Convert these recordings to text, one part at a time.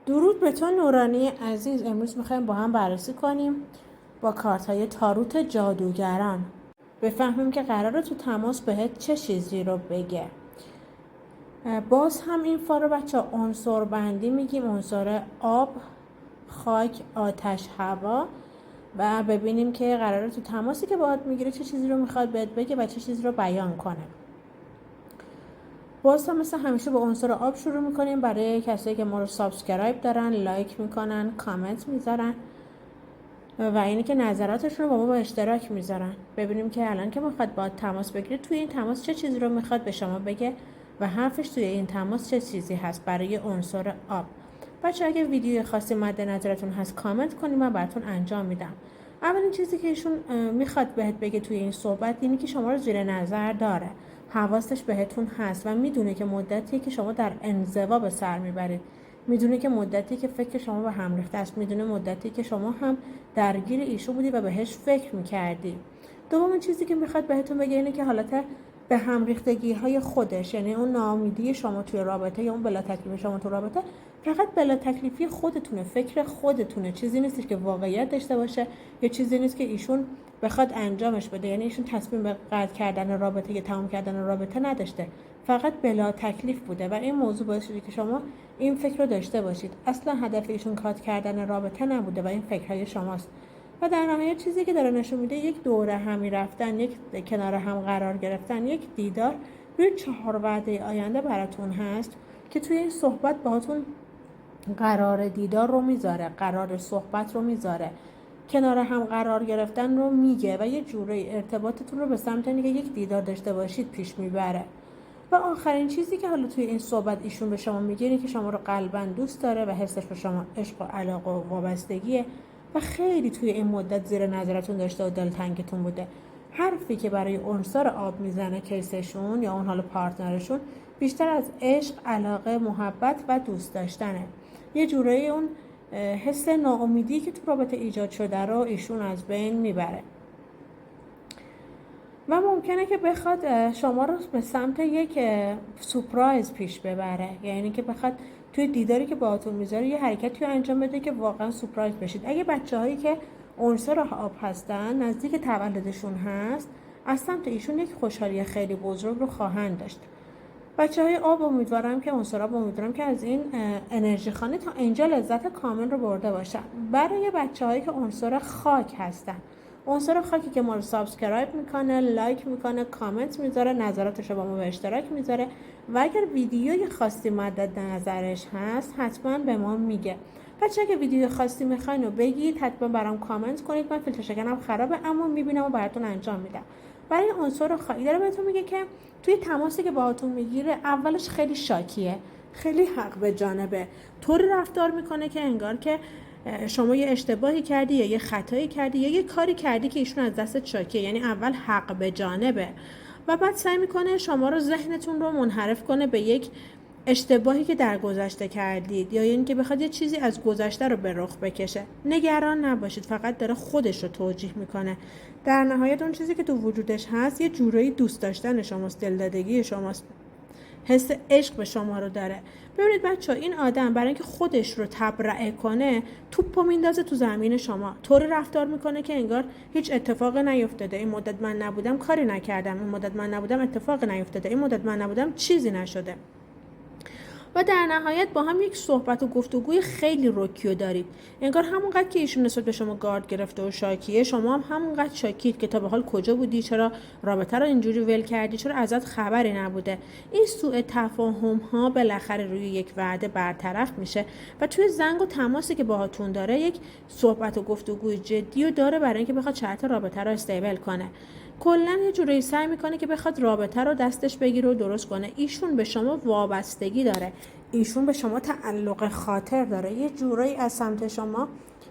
درود به تو نورانی عزیز. امروز میخوایم با هم بررسی کنیم با کارت های تاروت جادوگران بفهمیم که قراره تو تماس بهت چه چیزی رو بگه. باز هم این رو بچه عنصر بندی میگیم، عنصر آب، خاک، آتش، هوا، و ببینیم که قراره تو تماسی که باهات میگیره چه چیزی رو میخواد بهت بگه و چه چیزی رو بیان کنه. باز هم مثل همیشه با عنصر آب شروع میکنیم. برای کسایی که ما رو سابسکرایب دارن، لایک میکنن، کامنت میذارن و اینه که نظراتشون رو با ما به اشتراک میذارن. ببینیم که الان که میخواد با تماس بگیره توی این تماس چه چیزی رو میخواد به شما بگه و حرفش توی این تماس چه چیزی هست برای عنصر آب. بچه اگه ویدیو خاصی مد نظرتون هست کامنت کنید، من براتون انجام میدم. اولین چیزی که ایشون میخواد بهت بگه توی این صحبت اینه که شما رو زیر نظر داره، حواسش بهتون هست و میدونه که مدتیه که شما در انزوا به سر میبرید، میدونه که مدتی که فکر شما به هم ریخته است، میدونه مدتی که شما هم درگیر ایشو بودی و بهش فکر میکردی. دومین چیزی که میخواد بهتون بگه اینه که حالت به هم ریختگی های خودش، یعنی اون ناامیدی شما توی رابطه یا اون بلا تکلیف شما تو رابطه، فقط بلا تکلیفی خودتونه، فکر خودتونه، چیزی نیست که واقعیت داشته باشه یا چیزی نیست که ایشون بخواد انجامش بده. یعنی ایشون تصمیم به قطع کردن رابطه یا تمام کردن رابطه نداشته، فقط بلا تکلیف بوده و این موضوع باعث شده که شما این فکر رو داشته باشید. اصلا هدف ایشون قطع کردن رابطه نبوده و این فکرهای شماست. و در نهایت چیزی که داره نشون میده یک دوره همی رفتن، یک کنار هم قرار گرفتن، یک دیدار روی 4 وعده آینده براتون هست که توی این صحبت باهاتون قرار دیدار رو میذاره، قرار صحبت رو میذاره، کنار هم قرار گرفتن رو میگه و یه جوری ارتباطتون رو به سمت اینکه یک دیدار داشته باشید پیش میبره. و آخرین چیزی که حالا توی این صحبت ایشون به شما میگه اینه که شما رو قلباً دوست داره و حسش به شما عشق و علاقه و وابستگیه و خیلی توی این مدت زیر نظرتون داشته و دلتنگتون بوده. حرفی که برای عنصر آب میزنه کیسشون یا اون حالا پارتنرشون بیشتر از عشق، علاقه، محبت و دوست داشتنه. یه جورایی اون حس ناامیدی که تو رابطه ایجاد شده رو ایشون از بین میبره و ممکنه که بخواد شما رو به سمت یک سورپرایز پیش ببره، یعنی که بخواد توی دیداری که باهاتون میذاره یه حرکتی رو انجام بده که واقعا سورپرایز بشید. اگه بچه‌هایی که عنصر آب هستن نزدیک تولدشون هست، از سمت ایشون یک خوشحالی خیلی بزرگ رو خواهند داشت. بچه‌های آب امیدوارم که عنصر آب امیدوارم که از این انرژی خانه تا اینجا لذت کامل رو برده باشن. برای بچه‌هایی که عنصر خاک هستن، عنصر خاکی که ما رو سابسکرایب میکنه، لایک میکنه، کامنت میذاره، نظراتش رو با ما به اشتراک میذاره و اگر ویدیوی خاصی مد نظرش هست حتما به ما میگه. بچه اگه ویدیو خاصی میخواین و بگید حتما برام کامنت کنید. من فیلتر شکنم خرابه اما میبینم و براتون انجام میدم. برای عنصر خاکی داره بهتون میگه که توی تماسی که باهاتون میگیره اولش خیلی شاکیه، خیلی حق به جانبه، طوری رفتار میکنه که انگار که شما یه اشتباهی کردی یا یه خطایی کردی یا یه کاری کردی که ایشون از دستت شاکیه. یعنی اول حق به جانبه و بعد سعی میکنه شما رو، ذهنتون رو منحرف کنه به یک اشتباهی که در گذشته کردید یا یعنی که بخواد یه چیزی از گذشته رو به رخ بکشه. نگران نباشید، فقط داره خودش رو توجیه میکنه. در نهایت اون چیزی که تو وجودش هست یه جورایی دوست داشتن شماست، دلدادگی شماست، حس عشق به شما رو داره. ببینید بچه‌ها، این آدم برای اینکه خودش رو تبرئه کنه توپو میندازه تو زمین شما، طوری رفتار میکنه که انگار هیچ اتفاقی نیفتاده. این مدت من نبودم کاری نکردم، این مدت من نبودم اتفاقی نیفتاده، این مدت من نبودم چیزی نشده. و در نهایت با هم یک صحبت و گفتگوی خیلی رکیو دارید. انگار همونقدر که ایشون نسبت به شما گارد گرفته و شاکیه، شما هم همونقدر شاکید که تا به حال کجا بودی، چرا رابطه رو اینجوری ول کردی، چرا ازت خبری نبوده. این سوء تفاهم ها بالاخره روی یک وعده برطرف میشه و توی زنگ و تماسی که باهاتون داره یک صحبت و گفتگوی جدی و داره برای اینکه بخواد شرط رابطه رو استیبل کنه. کلا یه جوری سعی میکنه که بخواد رابطه رو دستش بگیره و درست کنه. ایشون به شما وابستگی داره، ایشون به شما تعلق خاطر داره، یه جوری از سمت شما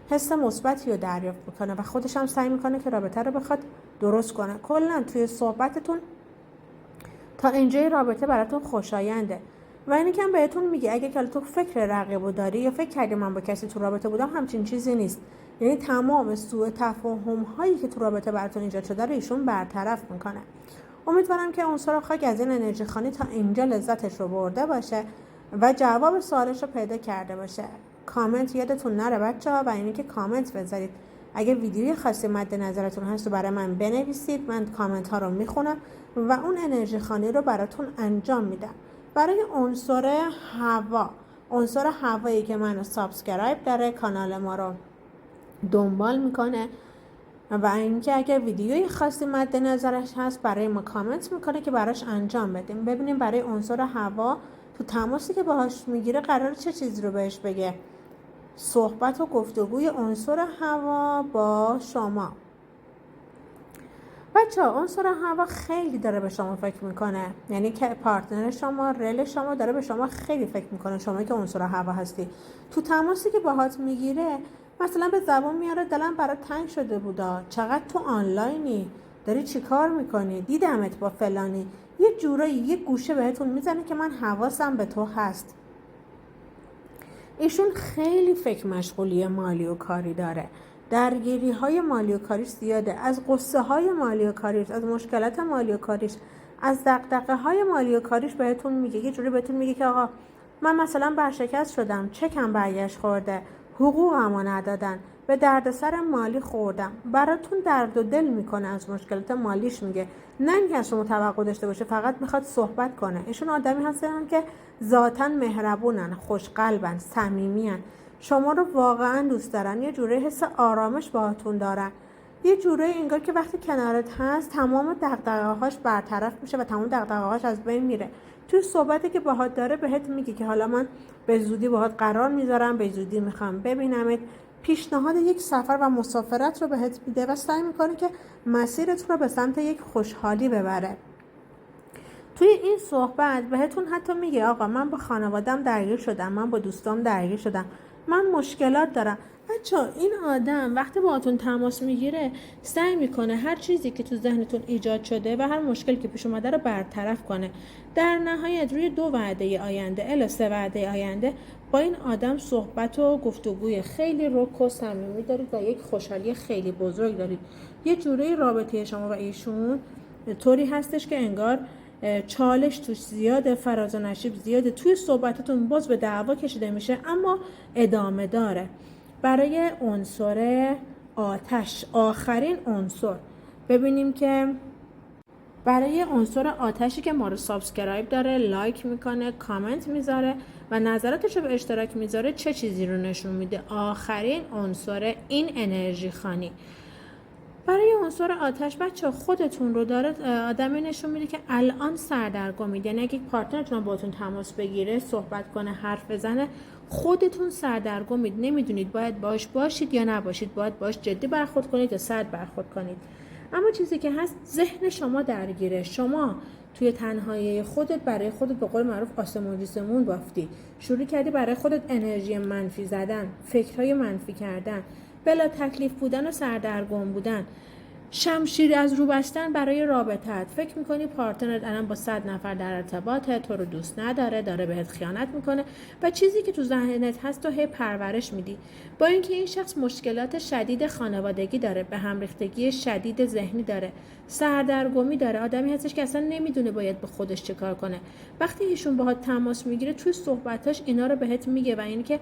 حس مثبتی رو دریافت میکنه و خودش هم سعی میکنه که رابطه رو بخواد درست کنه. کلا توی صحبتتون تا اینجای رابطه براتون خوشاینده و اینی که هم بهتون میگه اگه که تو فکر رقیبو داری یا فکر کردی من با کسی تو رابطه بودم، همچین چیزی نیست. یعنی تمام سوء تفاهم هایی که تو رابطه براتون ایجاد شده رو ایشون برطرف میکنه. امیدوارم که عنصر خاک از این انرژی خانی تا اینجا لذتش رو برده باشه و جواب سوالش رو پیدا کرده باشه. کامنت یادتون نره بچه‌ها، و اینی که کامنت بذارید. اگه ویدیوی خاصی مد نظرتون هست و برای من بنویسید، من کامنت ها رو میخونم و اون انرژی خانی رو براتون انجام میدم. برای عنصر هوا، عنصر هوایی که منو سابسکرایب داره، کانال ما رو دنبال میکنه و اینکه اگر ویدیوی خاصی مد نظرش هست برای ما کامنت میکنه که براش انجام بدیم. ببینیم برای عنصر هوا تو تماسی که باهاش میگیره قرار چه چیزی رو بهش بگه. صحبت و گفتگوی عنصر هوا با شما. بچه ها، عنصر هوا خیلی داره به شما فکر میکنه، یعنی که پارتنر شما، رل شما داره به شما خیلی فکر میکنه. شما که عنصر هوا هستی، تو تماسی که باهات میگیره مثلا به زبان میاره دلم برات تنگ شده بودا، چقدر تو آنلاینی، داری چی کار میکنی، دیدمت با فلانی، یه جورایی یه گوشه بهتون میزنه که من حواسم به تو هست. ایشون خیلی فکر مشغولی مالی و کاری داره، درگیری های مالی و کاریش زیاده، از قصه های مالی و کاریش، از مشکلات مالی و کاریش، از دغدغه های مالی و کاریش بهتون میگه. یه جوری بهتون میگه که آقا من مثلا برشکست شدم، چکم برگشت خورده، حقوقمو ندادن، به دردسر مالی خوردم. براتون درد و دل میکنه، از مشکلات مالیش میگه. نه اینکه از شما توقع داشته باشه، فقط میخواد صحبت کنه. ایشون آدمی هستن که ذاتاً مهربونن، خوشقلبن، صمیمیان، شما رو واقعا دوست دارن، یه جوره حس آرامش باهاتون دارن، یه جوره انگار که وقتی کنارت هست تمام دغدغه‌هاش برطرف میشه و تمام دغدغه‌هاش از بین میره. توی صحبتی که باهات داره بهت میگه که حالا من به زودی باهات قرار میذارم، به زودی میخوام ببینمت، پیشنهاد یک سفر و مسافرت رو بهت میده و سعی میکنه که مسیرت رو به سمت یک خوشحالی ببره. توی این صحبت بهتون حتی میگه آقا من با خانوادم درگیر شدم، من با دوستام درگیر شدم، من مشکلات دارم. بچه‌ها این آدم وقتی باهاتون تماس میگیره سعی میکنه هر چیزی که تو ذهنتون ایجاد شده و هر مشکلی که پیش اومده رو برطرف کنه. در نهایت روی 2 وعده آینده الی 3 وعده آینده با این آدم صحبت و گفتگوی خیلی رک و صمیمی دارید و یک خوشحالی خیلی بزرگ دارید. یه جوری رابطه شما و ایشون طوری هستش که انگار چالش توش زیاده، فراز و نشیب زیاده، توی صحبتتون باز به دعوا کشیده میشه اما ادامه داره. برای عنصر آتش، آخرین عنصر، ببینیم که برای عنصر آتشی که ما رو سابسکرایب داره، لایک میکنه، کامنت میذاره و نظراتش رو به اشتراک میذاره، چه چیزی رو نشون میده؟ آخرین عنصر این انرژی خانی. برای عنصر آتش بچه خودتون رو داره آدمی نشون میده که الان سردرگمید. یعنی اگه پارتنرتون باهاتون تماس بگیره، صحبت کنه، حرف بزنه، خودتون سردرگمید، نمیدونید باید باش باشید یا نباشید، باید باش جدی برخورد کنید یا سرد برخورد کنید. اما چیزی که هست ذهن شما درگیره. شما توی تنهایی خودت برای خودت به قول معروف آسمون ریسمون بافتی، شروع کردی برای خودت انرژی منفی زدن، فکرهای منفی کردن، بلا تکلیف بودن و سردرگم بودن، شمشیر از رو بستن برای رابطت. فکر میکنی پارتنرت الان با 100 نفر در ارتباطه، تو رو دوست نداره، داره بهت خیانت میکنه و چیزی که تو ذهنت هست تو هی پرورش میدی. با اینکه این شخص مشکلات شدید خانوادگی داره، به هم ریختگی شدید ذهنی داره، سردرگمی داره، آدمی هستش که اصلا نمیدونه باید به خودش چه کار کنه. وقتی ایشون باهات تماس میگیره توی صحبتاش اینا رو بهت میگه و اینکه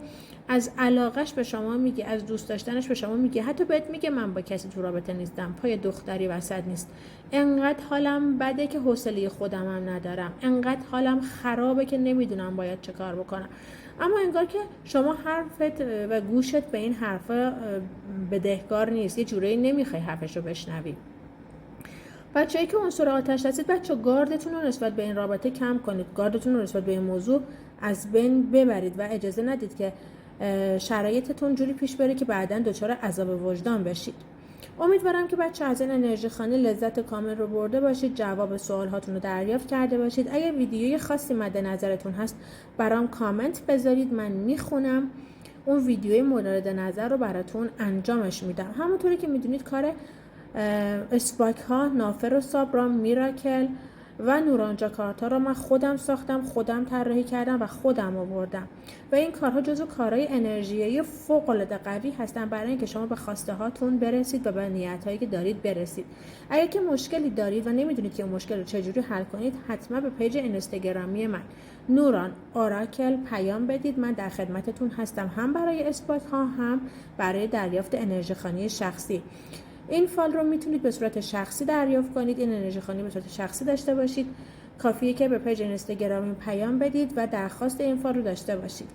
از علاقش به شما میگه، از دوست داشتنش به شما میگه، حتی بهت میگه من با کسی تو رابطه نیستم، پای دختری وسط نیست، انقدر حالم بده که حوصله خودم هم ندارم، انقدر حالم خرابه که نمیدونم باید چه کار بکنم. اما انگار که شما حرفت و گوشت به این حرفا بدهکار نیست، یه جورایی نمیخوای حرفش رو بشنوی. بچه‌ای که عنصر آتش هستید بچه، گاردتون رو نسبت به این رابطه کم کنید، گاردتون رو نسبت به این موضوع از بین ببرید و اجازه ندید که شرایطتون جوری پیش بره که بعداً دچار عذاب وجدان بشید. امیدوارم که بچه از این انرژی خانی لذت کامل رو برده باشید، جواب سوال هاتون رو دریافت کرده باشید. اگر ویدیوی خاصی مد نظرتون هست برام کامنت بذارید، من میخونم، اون ویدیوی مورد نظر رو براتون انجامش میدم. همونطوری که میدونید کار اسپاک ها، نافر و سابرام، میراکل و نوران جاکارتا رو من خودم ساختم، خودم طراحی کردم و خودم آوردم و این کارها جزو کارهای انرژیایی فوق‌العاده قوی هستن برای اینکه شما به خواسته هاتون برسید و به نیت‌هایی که دارید برسید. اگر که مشکلی دارید و نمیدونید که اون مشکل رو چجوری حل کنید، حتما به پیج اینستاگرامی من نوران اوراکل پیام بدید. من در خدمتتون هستم، هم برای اثبات ها هم برای دریافت انرژی خوانی شخصی. این فال رو میتونید به صورت شخصی دریافت کنید، این انرژی خوانی به صورت شخصی داشته باشید. کافیه که به پیج اینستاگرامی پیام بدید و درخواست این فال رو داشته باشید.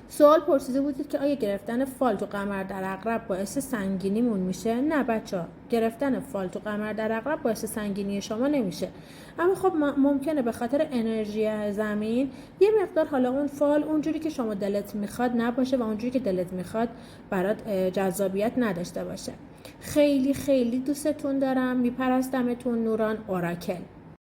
سوال پرسیده بودید که آیا گرفتن فال تو قمر در عقرب باعث سنگینیمون میشه؟ نه بچه‌ها، گرفتن فال تو قمر در عقرب باعث سنگینی شما نمیشه، اما خب ممکنه به خاطر انرژی زمین یه مقدار حالا اون فال اونجوری که شما دلت میخواد نباشه و اونجوری که دلت میخواد برات جذابیت نداشته باشه. خیلی خیلی دوستتون دارم، میپرستمتون. نوران اوراکل.